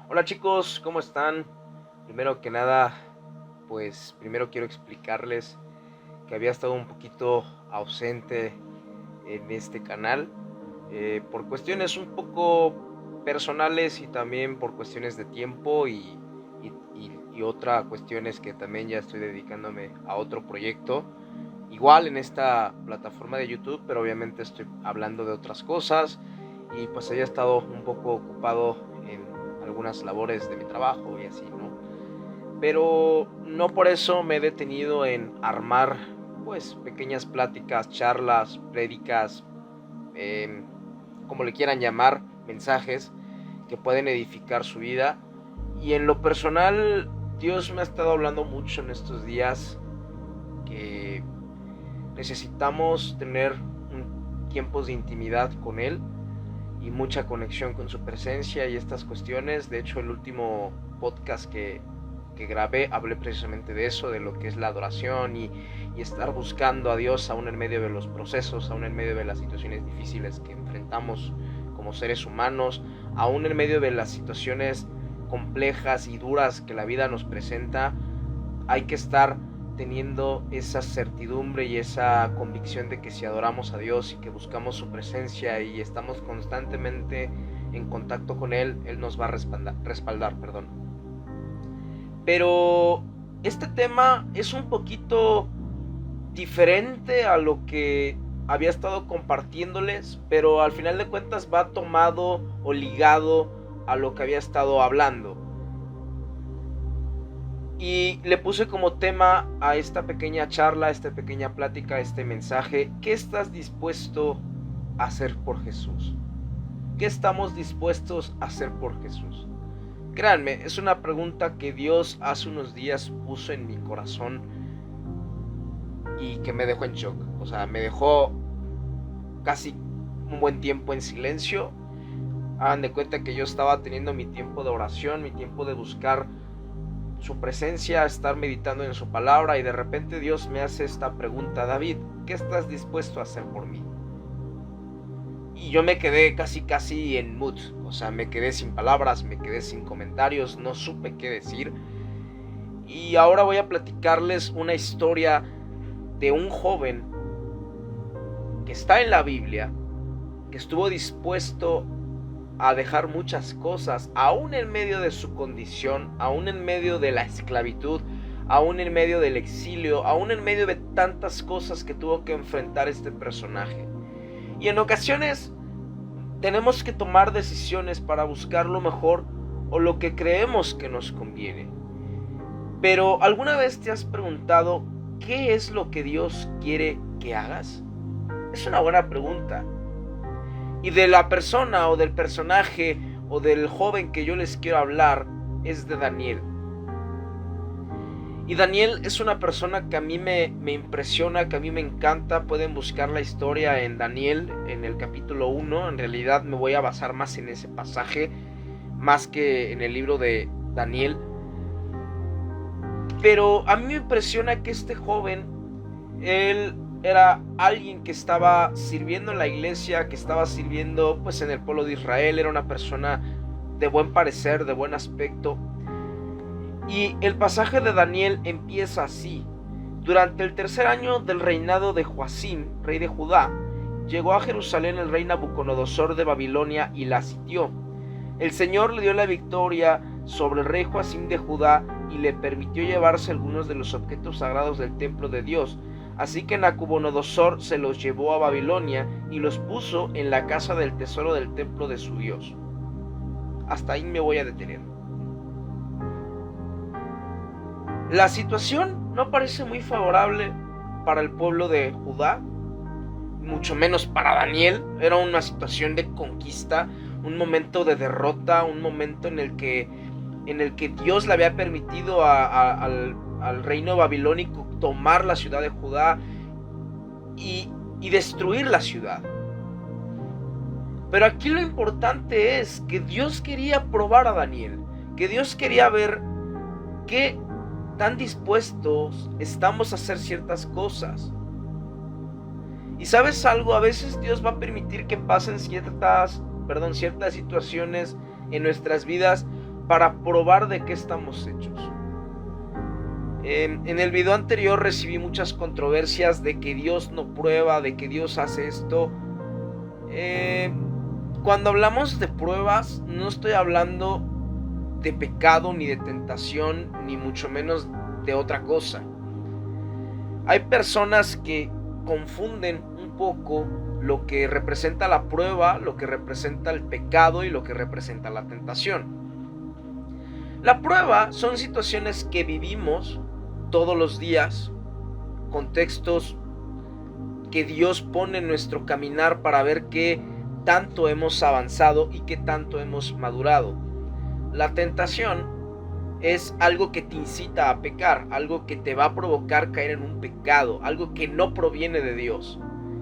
Hola chicos, ¿cómo están? Primero que nada, primero quiero explicarles que había estado un poquito ausente en este canal por cuestiones un poco personales y también por cuestiones de tiempo y otra cuestión es que también ya estoy dedicándome a otro proyecto, igual en esta plataforma de YouTube, pero obviamente estoy hablando de otras cosas y pues había estado un poco ocupado en algunas labores de mi trabajo y así, ¿no? Pero no por eso me he detenido en armar pues pequeñas pláticas, charlas, prédicas, em, como le quieran llamar, mensajes que pueden edificar su vida. Y en lo personal, Dios me ha estado hablando mucho en estos días que necesitamos tener tiempos de intimidad con Él y mucha conexión con su presencia y estas cuestiones. De hecho, el último podcast que grabé hablé precisamente de eso, de lo que es la adoración y estar buscando a Dios aún en medio de los procesos, aún en medio de las situaciones difíciles que enfrentamos como seres humanos, aún en medio de las situaciones complejas y duras que la vida nos presenta. Hay que estar teniendo esa certidumbre y esa convicción de que si adoramos a Dios y que buscamos su presencia y estamos constantemente en contacto con Él, Él nos va a respaldar. Pero este tema es un poquito diferente a lo que había estado compartiéndoles, pero al final de cuentas va tomado o ligado a lo que había estado hablando. Y le puse como tema a esta pequeña charla, a esta pequeña plática, a este mensaje: ¿qué estás dispuesto a hacer por Jesús? ¿Qué estamos dispuestos a hacer por Jesús? Créanme, es una pregunta que Dios hace unos días puso en mi corazón y que me dejó en shock. O sea, me dejó casi un buen tiempo en silencio. Hagan de cuenta que yo estaba teniendo mi tiempo de oración, mi tiempo de buscar su presencia, estar meditando en su palabra, y de repente Dios me hace esta pregunta: David, ¿qué estás dispuesto a hacer por mí? Y yo me quedé casi en mood, o sea, me quedé sin palabras, me quedé sin comentarios, no supe qué decir. Y ahora voy a platicarles una historia de un joven que está en la Biblia, que estuvo dispuesto a dejar muchas cosas, aún en medio de su condición, aún en medio de la esclavitud, aún en medio del exilio, aún en medio de tantas cosas que tuvo que enfrentar este personaje. Y en ocasiones tenemos que tomar decisiones para buscar lo mejor o lo que creemos que nos conviene. Pero ¿alguna vez te has preguntado qué es lo que Dios quiere que hagas? Es una buena pregunta. Y de la persona o del personaje o del joven que yo les quiero hablar es de Daniel. Y Daniel es una persona que a mí me impresiona, que a mí me encanta. Pueden buscar la historia en Daniel, en el capítulo 1. En realidad me voy a basar más en ese pasaje, más que en el libro de Daniel. Pero a mí me impresiona que este joven, él era alguien que estaba sirviendo en la iglesia, que estaba sirviendo pues en el pueblo de Israel. Era una persona de buen parecer, de buen aspecto. Y el pasaje de Daniel empieza así: durante el tercer año del reinado de Joacim, rey de Judá, llegó a Jerusalén el rey Nabucodonosor de Babilonia y la sitió. El Señor le dio la victoria sobre el rey Joacim de Judá y le permitió llevarse algunos de los objetos sagrados del templo de Dios. Así que Nabucodonosor se los llevó a Babilonia y los puso en la casa del tesoro del templo de su Dios. Hasta ahí me voy a detener. La situación no parece muy favorable para el pueblo de Judá, mucho menos para Daniel. Era una situación de conquista, un momento de derrota, un momento en el que Dios le había permitido al reino babilónico tomar la ciudad de Judá y destruir la ciudad. Pero aquí lo importante es que Dios quería probar a Daniel, que Dios quería ver qué tan dispuestos estamos a hacer ciertas cosas. Y sabes algo, a veces Dios va a permitir que pasen ciertas situaciones en nuestras vidas para probar de qué estamos hechos. En el video anterior recibí muchas controversias de que Dios no prueba, de que Dios hace esto. Cuando hablamos de pruebas, no estoy hablando de pecado, ni de tentación, ni mucho menos de otra cosa. Hay personas que confunden un poco lo que representa la prueba, lo que representa el pecado y lo que representa la tentación. La prueba son situaciones que vivimos todos los días, contextos que Dios pone en nuestro caminar para ver qué tanto hemos avanzado y qué tanto hemos madurado. La tentación es algo que te incita a pecar, algo que te va a provocar caer en un pecado, algo que no proviene de Dios.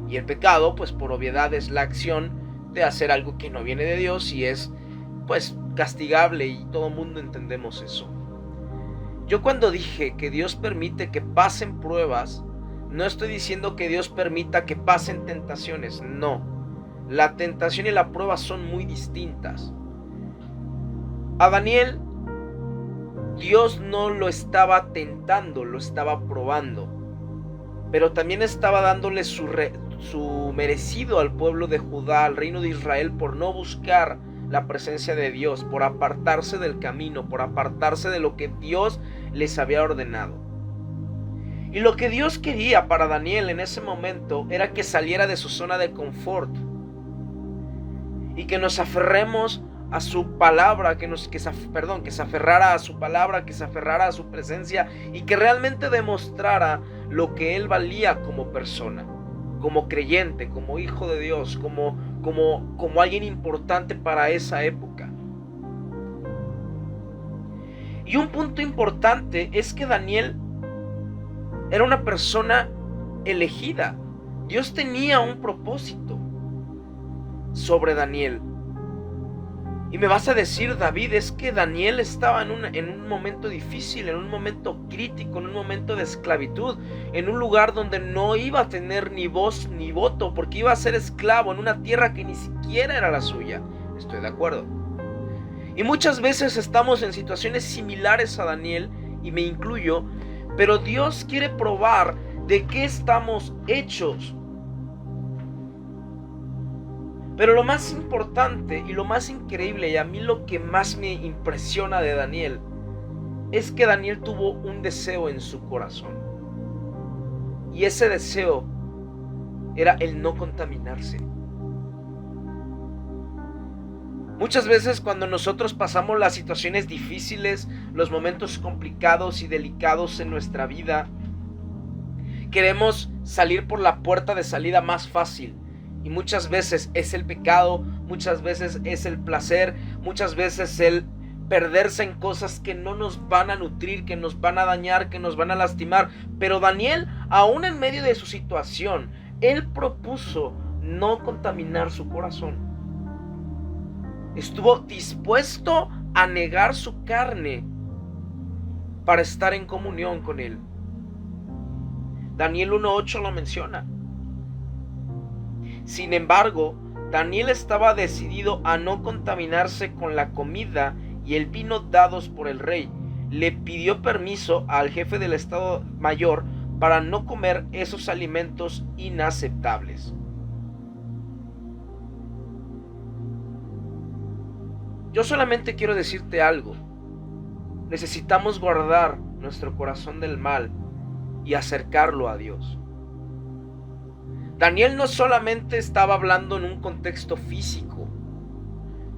Y el pecado, pues por obviedad, es la acción de hacer algo que no viene de Dios y es, pues, castigable, y todo mundo entendemos eso. Yo cuando dije que Dios permite que pasen pruebas, no estoy diciendo que Dios permita que pasen tentaciones, no. La tentación y la prueba son muy distintas. A Daniel, Dios no lo estaba tentando, lo estaba probando. Pero también estaba dándole su merecido al pueblo de Judá, al reino de Israel, por no buscar la presencia de Dios, por apartarse del camino, por apartarse de lo que Dios les había ordenado. Y lo que Dios quería para Daniel en ese momento era que saliera de su zona de confort y que nos aferremos a su palabra, que se aferrara a su palabra, que se aferrara a su presencia y que realmente demostrara lo que él valía como persona, como creyente, como hijo de Dios, como alguien importante para esa época. Y un punto importante es que Daniel era una persona elegida. Dios tenía un propósito sobre Daniel. Y me vas a decir, David, es que Daniel estaba en un momento difícil, en un momento crítico, en un momento de esclavitud, en un lugar donde no iba a tener ni voz ni voto, porque iba a ser esclavo en una tierra que ni siquiera era la suya. Estoy de acuerdo. Y muchas veces estamos en situaciones similares a Daniel, y me incluyo, pero Dios quiere probar de qué estamos hechos. Pero lo más importante y lo más increíble, y a mí lo que más me impresiona de Daniel, es que Daniel tuvo un deseo en su corazón. Y ese deseo era el no contaminarse. Muchas veces cuando nosotros pasamos las situaciones difíciles, los momentos complicados y delicados en nuestra vida, queremos salir por la puerta de salida más fácil. Y muchas veces es el pecado, muchas veces es el placer, muchas veces el perderse en cosas que no nos van a nutrir, que nos van a dañar, que nos van a lastimar. Pero Daniel, aún en medio de su situación, él propuso no contaminar su corazón. Estuvo dispuesto a negar su carne para estar en comunión con él. Daniel 1:8 lo menciona. Sin embargo, Daniel estaba decidido a no contaminarse con la comida y el vino dados por el rey. Le pidió permiso al jefe del Estado Mayor para no comer esos alimentos inaceptables. Yo solamente quiero decirte algo. Necesitamos guardar nuestro corazón del mal y acercarlo a Dios. Daniel no solamente estaba hablando en un contexto físico.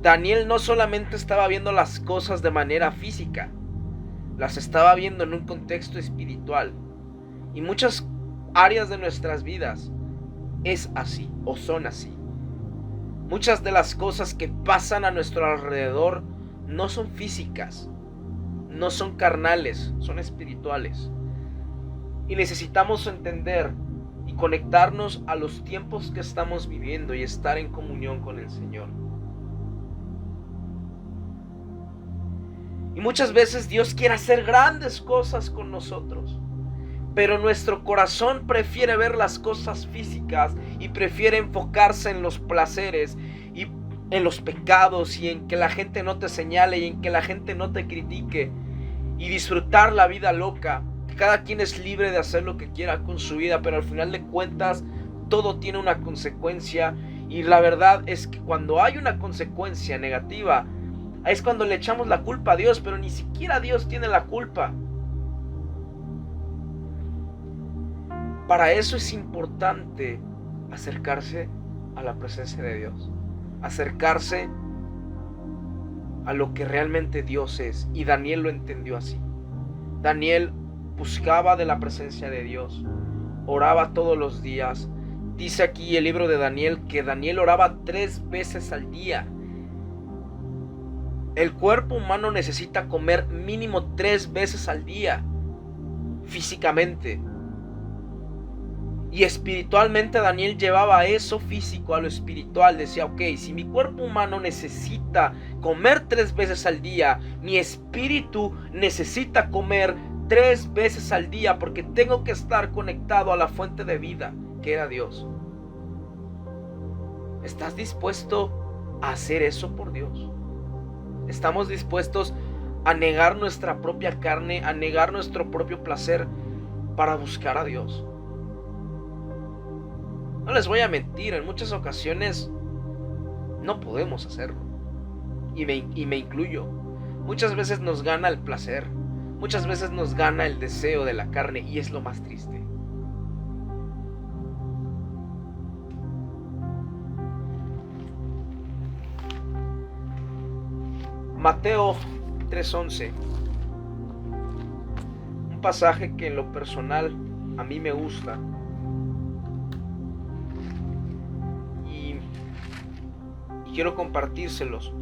Daniel no solamente estaba viendo las cosas de manera física. Las estaba viendo en un contexto espiritual. Y muchas áreas de nuestras vidas es así o son así. Muchas de las cosas que pasan a nuestro alrededor no son físicas, no son carnales, son espirituales. Y necesitamos entender y conectarnos a los tiempos que estamos viviendo y estar en comunión con el Señor. Y muchas veces Dios quiere hacer grandes cosas con nosotros, pero nuestro corazón prefiere ver las cosas físicas y prefiere enfocarse en los placeres y en los pecados y en que la gente no te señale y en que la gente no te critique y disfrutar la vida loca. Cada quien es libre de hacer lo que quiera con su vida, pero al final de cuentas todo tiene una consecuencia, y la verdad es que cuando hay una consecuencia negativa es cuando le echamos la culpa a Dios, pero ni siquiera Dios tiene la culpa. Para eso es importante acercarse a la presencia de Dios, acercarse a lo que realmente Dios es, y Daniel lo entendió así. Daniel buscaba de la presencia de Dios, oraba todos los días. Dice aquí el libro de Daniel que Daniel oraba 3 veces al día. El cuerpo humano necesita comer mínimo 3 veces al día, físicamente. Y espiritualmente Daniel llevaba eso físico a lo espiritual. Decía, ok, si mi cuerpo humano necesita comer 3 veces al día, mi espíritu necesita comer 3 veces al día, porque tengo que estar conectado a la fuente de vida, que era Dios. ¿Estás dispuesto a hacer eso por Dios? ¿Estamos dispuestos a negar nuestra propia carne, a negar nuestro propio placer para buscar a Dios? No les voy a mentir, en muchas ocasiones no podemos hacerlo. Y me incluyo. Muchas veces nos gana el placer. Muchas veces nos gana el deseo de la carne, y es lo más triste. Mateo 3:11. Un pasaje que en lo personal a mí me gusta. Y quiero compartírselos.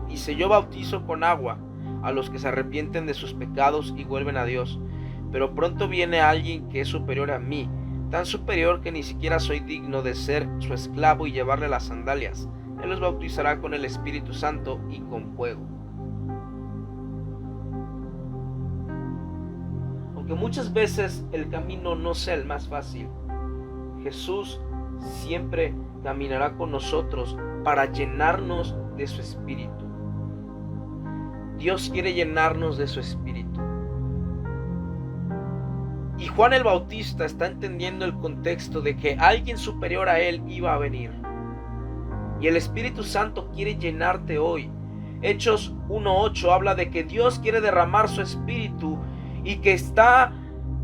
Dice: yo bautizo con agua a los que se arrepienten de sus pecados y vuelven a Dios, pero pronto viene alguien que es superior a mí, tan superior que ni siquiera soy digno de ser su esclavo y llevarle las sandalias. Él los bautizará con el Espíritu Santo y con fuego. Aunque muchas veces el camino no sea el más fácil, Jesús siempre caminará con nosotros para llenarnos de su Espíritu. Dios quiere llenarnos de su Espíritu. Y Juan el Bautista está entendiendo el contexto de que alguien superior a él iba a venir. Y el Espíritu Santo quiere llenarte hoy. Hechos 1:8 habla de que Dios quiere derramar su Espíritu y que está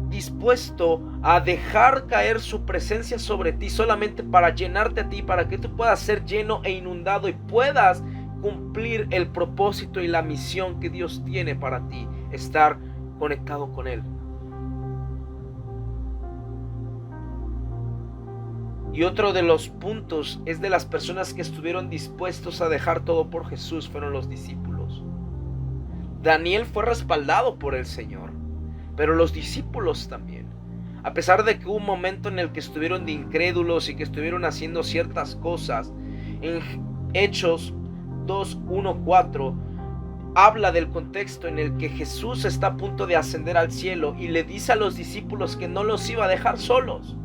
dispuesto a dejar caer su presencia sobre ti solamente para llenarte a ti, para que tú puedas ser lleno e inundado y puedas cumplir el propósito y la misión que Dios tiene para ti, estar conectado con Él. Y otro de los puntos es de las personas que estuvieron dispuestos a dejar todo por Jesús fueron los discípulos. Daniel fue respaldado por el Señor, pero los discípulos también. A pesar de que hubo un momento en el que estuvieron de incrédulos y que estuvieron haciendo ciertas cosas, en Hechos 2:1-4 habla del contexto en el que Jesús está a punto de ascender al cielo y le dice a los discípulos que no los iba a dejar solos,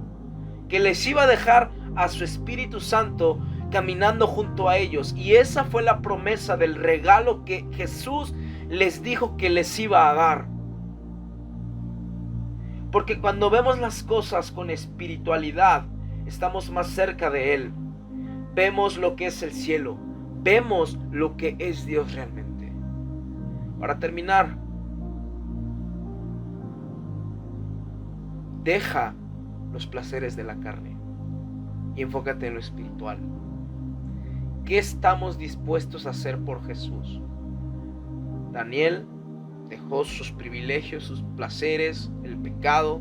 que les iba a dejar a su Espíritu Santo caminando junto a ellos. Y esa fue la promesa del regalo que Jesús les dijo que les iba a dar. Porque cuando vemos las cosas con espiritualidad, estamos más cerca de Él. Vemos lo que es el cielo. Vemos lo que es Dios realmente. Para terminar, deja los placeres de la carne y enfócate en lo espiritual. ¿Qué estamos dispuestos a hacer por Jesús? Daniel dejó sus privilegios, sus placeres, el pecado.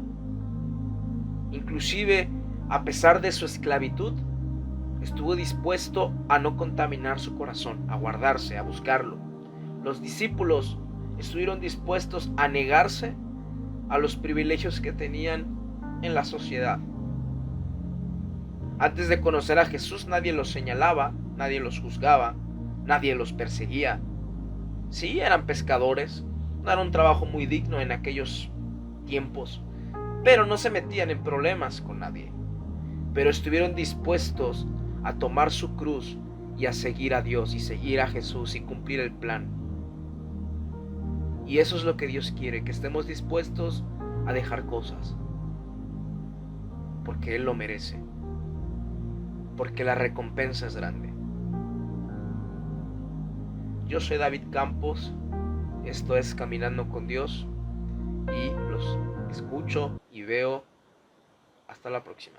Inclusive, a pesar de su esclavitud, estuvo dispuesto a no contaminar su corazón, a guardarse, a buscarlo. Los discípulos estuvieron dispuestos a negarse a los privilegios que tenían en la sociedad. Antes de conocer a Jesús, nadie los señalaba, nadie los juzgaba, nadie los perseguía. Sí, eran pescadores, no era un trabajo muy digno en aquellos tiempos, pero no se metían en problemas con nadie. pero estuvieron dispuestos a tomar su cruz y a seguir a Dios y seguir a Jesús y cumplir el plan. Y eso es lo que Dios quiere, que estemos dispuestos a dejar cosas, porque Él lo merece, porque la recompensa es grande. Yo soy David Campos, esto es Caminando con Dios y los escucho y veo. Hasta la próxima.